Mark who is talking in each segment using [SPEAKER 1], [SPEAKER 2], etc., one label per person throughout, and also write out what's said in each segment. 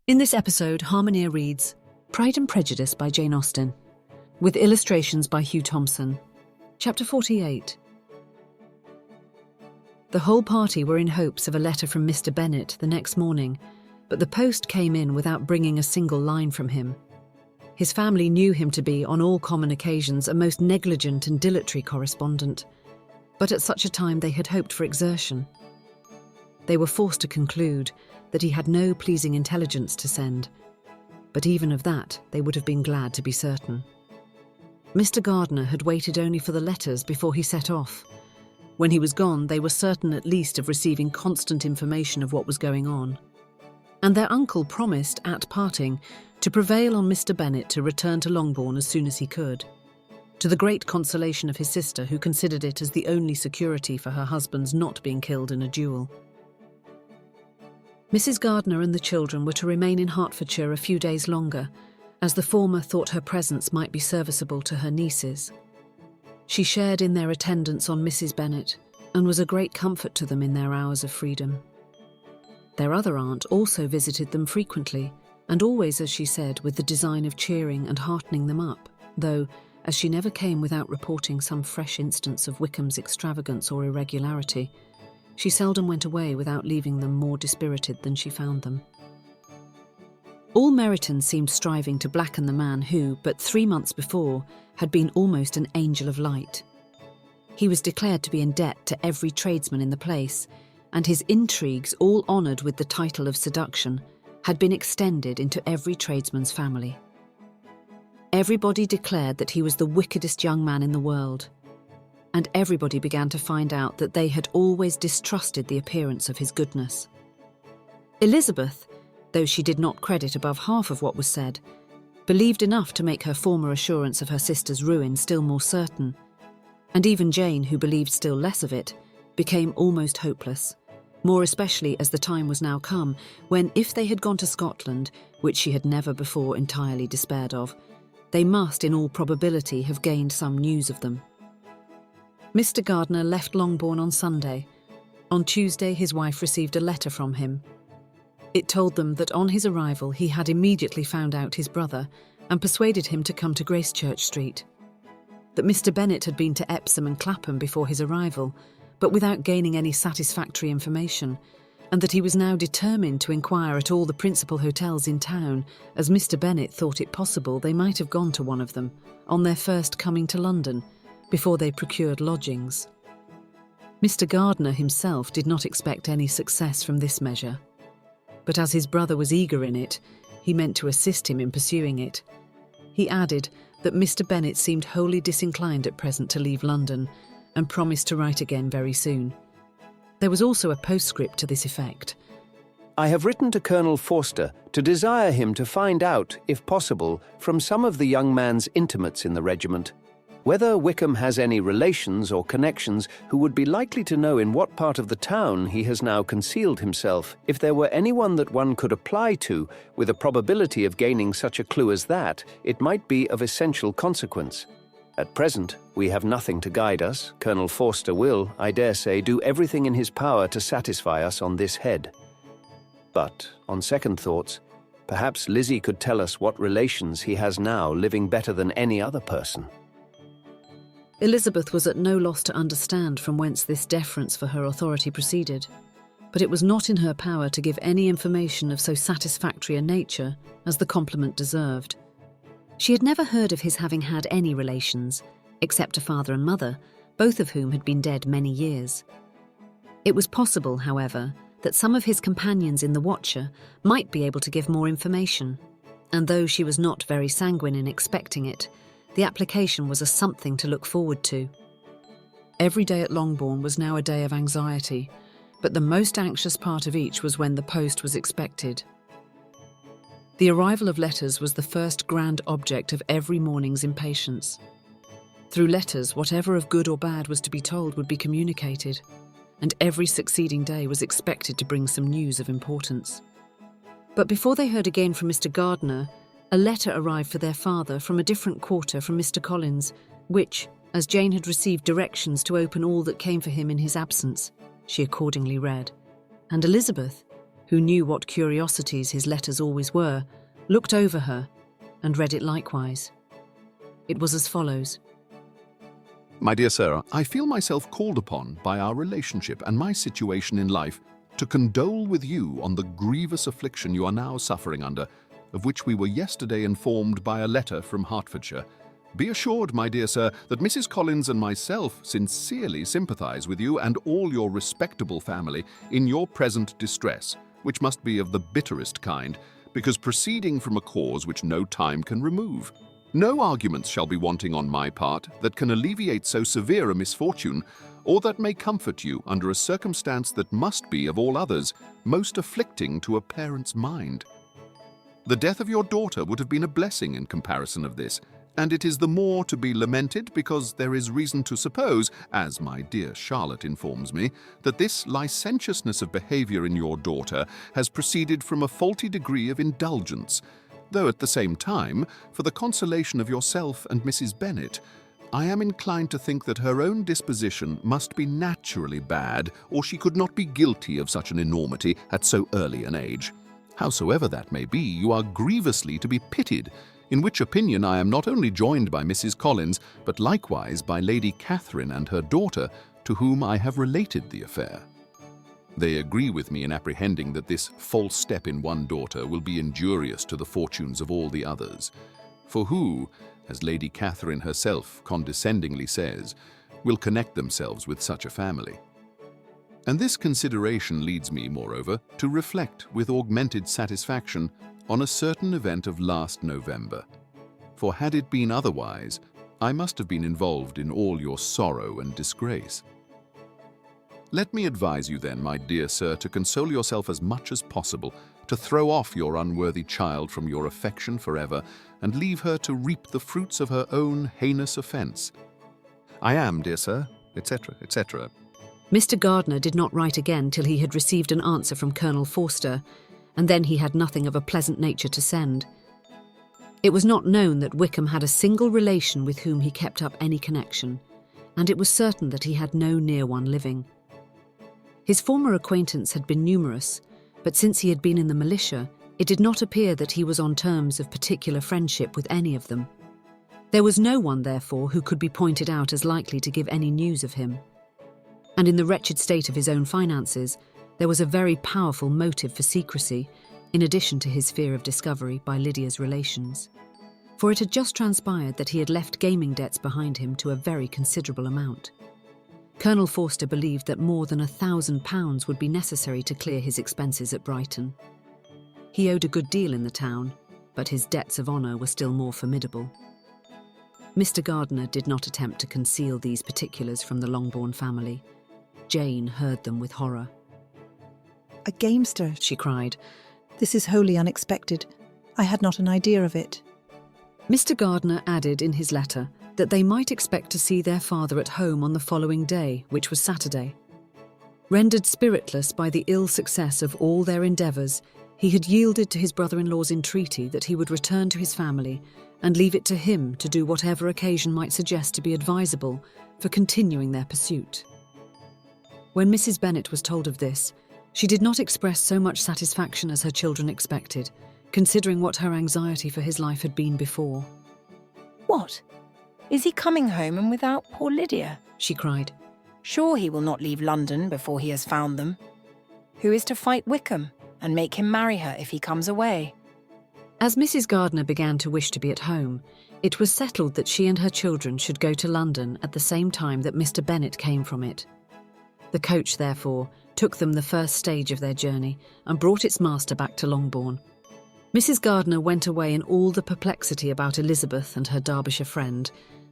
[SPEAKER 1] In this episode, Harmoneer reads Pride and Prejudice by Jane Austen, with illustrations by Hugh Thomson. Chapter 48. The whole party were in hopes of a letter from Mr. Bennet the next morning, but the post came in without bringing a single line from him. His family knew him to be, on all common occasions, a most negligent and dilatory correspondent, but at such a time they had hoped for exertion. They were forced to conclude that he had no pleasing intelligence to send, but even of that they would have been glad to be certain. Mr. Gardiner had waited only for the letters before he set off. When he was gone, they were certain at least of receiving constant information of what was going on. And their uncle promised, at parting, to prevail on Mr. Bennet to return to Longbourn as soon as he could, to the great consolation of his sister, who considered it as the only security for her husband's not being killed in a duel. Mrs. Gardiner and the children were to remain in Hertfordshire a few days longer, as the former thought her presence might be serviceable to her nieces. She shared in their attendance on Mrs. Bennet and was a great comfort to them in their hours of freedom. Their other aunt also visited them frequently, and always, as she said, with the design of cheering and heartening them up, though, as she never came without reporting some fresh instance of Wickham's extravagance or irregularity, she seldom went away without leaving them more dispirited than she found them. All Meryton seemed striving to blacken the man who, but 3 months before, had been almost an angel of light. He was declared to be in debt to every tradesman in the place, and his intrigues, all honoured with the title of seduction, had been extended into every tradesman's family. Everybody declared that he was the wickedest young man in the world, and everybody began to find out that they had always distrusted the appearance of his goodness. Elizabeth, though she did not credit above half of what was said, believed enough to make her former assurance of her sister's ruin still more certain, and even Jane, who believed still less of it, became almost hopeless, more especially as the time was now come when, if they had gone to Scotland, which she had never before entirely despaired of, they must in all probability have gained some news of them. Mr. Gardiner left Longbourn on Sunday. On Tuesday his wife received a letter from him. It told them that on his arrival he had immediately found out his brother and persuaded him to come to Gracechurch Street. That Mr. Bennet had been to Epsom and Clapham before his arrival, but without gaining any satisfactory information, and that he was now determined to inquire at all the principal hotels in town, as Mr. Bennet thought it possible they might have gone to one of them on their first coming to London, before they procured lodgings. Mr. Gardiner himself did not expect any success from this measure, but as his brother was eager in it, he meant to assist him in pursuing it. He added that Mr. Bennet seemed wholly disinclined at present to leave London, and promised to write again very soon. There was also a postscript to this effect.
[SPEAKER 2] I have written to Colonel Forster to desire him to find out, if possible, from some of the young man's intimates in the regiment, whether Wickham has any relations or connections who would be likely to know in what part of the town he has now concealed himself. If there were anyone that one could apply to, with a probability of gaining such a clue as that, it might be of essential consequence. At present, we have nothing to guide us. Colonel Forster will, I dare say, do everything in his power to satisfy us on this head. But, on second thoughts, perhaps Lizzie could tell us what relations he has now living better than any other person.
[SPEAKER 1] Elizabeth was at no loss to understand from whence this deference for her authority proceeded, but it was not in her power to give any information of so satisfactory a nature as the compliment deserved. She had never heard of his having had any relations, except a father and mother, both of whom had been dead many years. It was possible, however, that some of his companions in the Watcher might be able to give more information, and though she was not very sanguine in expecting it, the application was a something to look forward to. Every day at Longbourn was now a day of anxiety, but the most anxious part of each was when the post was expected. The arrival of letters was the first grand object of every morning's impatience. Through letters, whatever of good or bad was to be told would be communicated, and every succeeding day was expected to bring some news of importance. But before they heard again from Mr. Gardiner, a letter arrived for their father from a different quarter from Mr. Collins, which, as Jane had received directions to open all that came for him in his absence, she accordingly read. And Elizabeth, who knew what curiosities his letters always were, looked over her and read it likewise. It was as follows.
[SPEAKER 3] My dear sir, I feel myself called upon by our relationship and my situation in life to condole with you on the grievous affliction you are now suffering under, of which we were yesterday informed by a letter from Hertfordshire. Be assured, my dear sir, that Mrs. Collins and myself sincerely sympathize with you and all your respectable family in your present distress, which must be of the bitterest kind, because proceeding from a cause which no time can remove. No arguments shall be wanting on my part that can alleviate so severe a misfortune, or that may comfort you under a circumstance that must be, of all others, most afflicting to a parent's mind. The death of your daughter would have been a blessing in comparison of this, and it is the more to be lamented because there is reason to suppose, as my dear Charlotte informs me, that this licentiousness of behaviour in your daughter has proceeded from a faulty degree of indulgence, though at the same time, for the consolation of yourself and Mrs. Bennet, I am inclined to think that her own disposition must be naturally bad, or she could not be guilty of such an enormity at so early an age. Howsoever that may be, you are grievously to be pitied, in which opinion I am not only joined by Mrs. Collins, but likewise by Lady Catherine and her daughter, to whom I have related the affair. They agree with me in apprehending that this false step in one daughter will be injurious to the fortunes of all the others. For who, as Lady Catherine herself condescendingly says, will connect themselves with such a family? And this consideration leads me, moreover, to reflect with augmented satisfaction on a certain event of last November. For had it been otherwise, I must have been involved in all your sorrow and disgrace. Let me advise you then, my dear sir, to console yourself as much as possible, to throw off your unworthy child from your affection forever, and leave her to reap the fruits of her own heinous offence. I am, dear sir, etc., etc.
[SPEAKER 1] Mr. Gardiner did not write again till he had received an answer from Colonel Forster, and then he had nothing of a pleasant nature to send. It was not known that Wickham had a single relation with whom he kept up any connection, and it was certain that he had no near one living. His former acquaintance had been numerous, but since he had been in the militia, it did not appear that he was on terms of particular friendship with any of them. There was no one, therefore, who could be pointed out as likely to give any news of him. And in the wretched state of his own finances, there was a very powerful motive for secrecy, in addition to his fear of discovery by Lydia's relations. For it had just transpired that he had left gaming debts behind him to a very considerable amount. Colonel Forster believed that more than £1,000 would be necessary to clear his expenses at Brighton. He owed a good deal in the town, but his debts of honour were still more formidable. Mr. Gardiner did not attempt to conceal these particulars from the Longbourn family. Jane heard them with horror.
[SPEAKER 4] "A gamester," she cried. "This is wholly unexpected. I had not an idea of it."
[SPEAKER 1] Mr. Gardiner added in his letter that they might expect to see their father at home on the following day, which was Saturday. Rendered spiritless by the ill success of all their endeavours, he had yielded to his brother-in-law's entreaty that he would return to his family and leave it to him to do whatever occasion might suggest to be advisable for continuing their pursuit. When Mrs. Bennet was told of this, she did not express so much satisfaction as her children expected, considering what her anxiety for his life had been before.
[SPEAKER 5] "What? Is he coming home and without poor Lydia?"
[SPEAKER 1] she cried.
[SPEAKER 5] "Sure he will not leave London before he has found them. Who is to fight Wickham and make him marry her if he comes away?"
[SPEAKER 1] As Mrs. Gardiner began to wish to be at home, it was settled that she and her children should go to London at the same time that Mr. Bennet came from it. The coach, therefore, took them the first stage of their journey and brought its master back to Longbourn. Mrs. Gardiner went away in all the perplexity about Elizabeth and her Derbyshire friend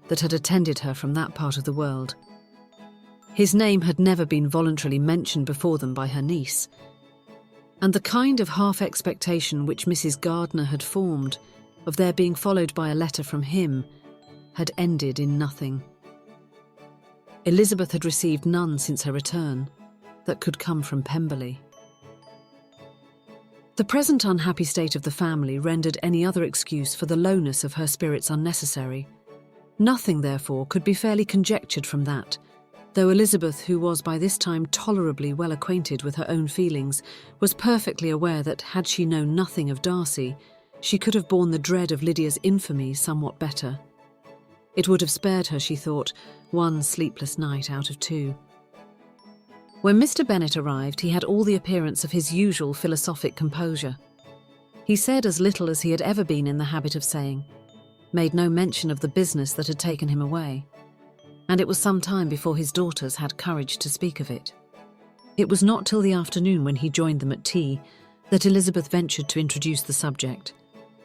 [SPEAKER 1] that had attended her from that part of the world. His name had never been voluntarily mentioned before them by her niece, and the kind of half-expectation which Mrs. Gardiner had formed of their being followed by a letter from him had ended in nothing. Elizabeth had received none since her return that could come from Pemberley. The present unhappy state of the family rendered any other excuse for the lowness of her spirits unnecessary. Nothing, therefore, could be fairly conjectured from that, Though Elizabeth, who was by this time tolerably well acquainted with her own feelings, was perfectly aware that had she known nothing of Darcy, she could have borne the dread of Lydia's infamy somewhat better. It would have spared her, she thought, one sleepless night out of 2. When Mr. Bennet arrived, he had all the appearance of his usual philosophic composure. He said as little as he had ever been in the habit of saying, made no mention of the business that had taken him away, and it was some time before his daughters had courage to speak of it. It was not till the afternoon, when he joined them at tea, that Elizabeth ventured to introduce the subject,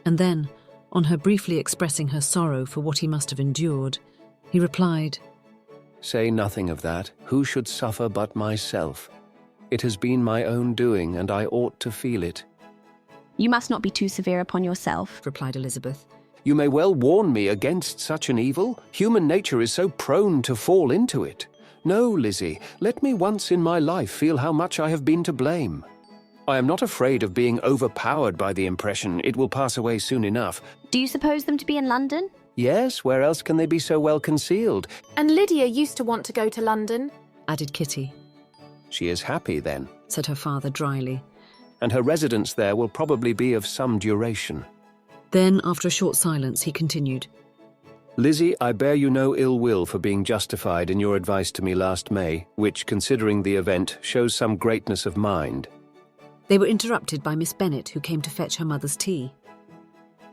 [SPEAKER 1] and then, on her briefly expressing her sorrow for what he must have endured, he replied,
[SPEAKER 2] "Say nothing of that. Who should suffer but myself? It has been my own doing, and I ought to feel it."
[SPEAKER 6] "You must not be too severe upon yourself,"
[SPEAKER 1] replied Elizabeth.
[SPEAKER 2] You may well warn me against such an evil. Human nature is so prone to fall into it. No, Lizzie, let me once in my life feel how much I have been to blame. I am not afraid of being overpowered by the impression. It will pass away soon enough.
[SPEAKER 6] "Do you suppose them to be in London?"
[SPEAKER 2] Yes, where else can they be so well concealed?
[SPEAKER 7] And Lydia used to want to go to London,
[SPEAKER 1] added Kitty.
[SPEAKER 2] She is happy then,
[SPEAKER 1] said her father dryly.
[SPEAKER 2] And her residence there will probably be of some duration.
[SPEAKER 1] Then, after a short silence, he continued,
[SPEAKER 2] Lizzie, I bear you no ill will for being justified in your advice to me last May, which, considering the event, shows some greatness of mind.
[SPEAKER 1] They were interrupted by Miss Bennet, who came to fetch her mother's tea.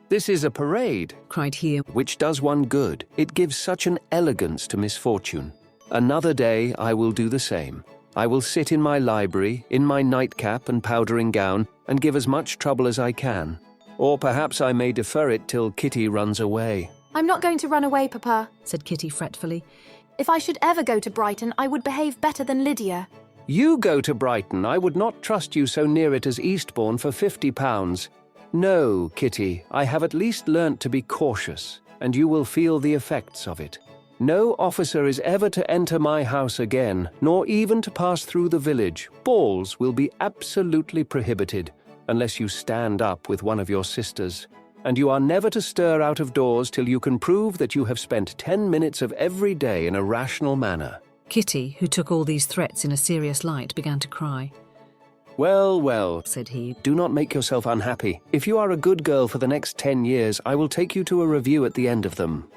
[SPEAKER 2] This is a parade,
[SPEAKER 1] cried he,
[SPEAKER 2] which does one good. It gives such an elegance to misfortune. Another day I will do the same. I will sit in my library, in my nightcap and powdering gown, and give as much trouble as I can. Or perhaps I may defer it till Kitty runs away.
[SPEAKER 7] I'm not going to run away, Papa,
[SPEAKER 1] said Kitty fretfully.
[SPEAKER 7] If I should ever go to Brighton, I would behave better than Lydia.
[SPEAKER 2] You go to Brighton. I would not trust you so near it as Eastbourne for £50. No, Kitty, I have at least learnt to be cautious, and you will feel the effects of it. No officer is ever to enter my house again, nor even to pass through the village. Balls will be absolutely prohibited, unless you stand up with one of your sisters. And you are never to stir out of doors till you can prove that you have spent 10 minutes of every day in a rational manner.
[SPEAKER 1] Kitty, who took all these threats in a serious light, began to cry.
[SPEAKER 2] Well, well,
[SPEAKER 1] said he,
[SPEAKER 2] do not make yourself unhappy. If you are a good girl for the next 10 years, I will take you to a review at the end of them.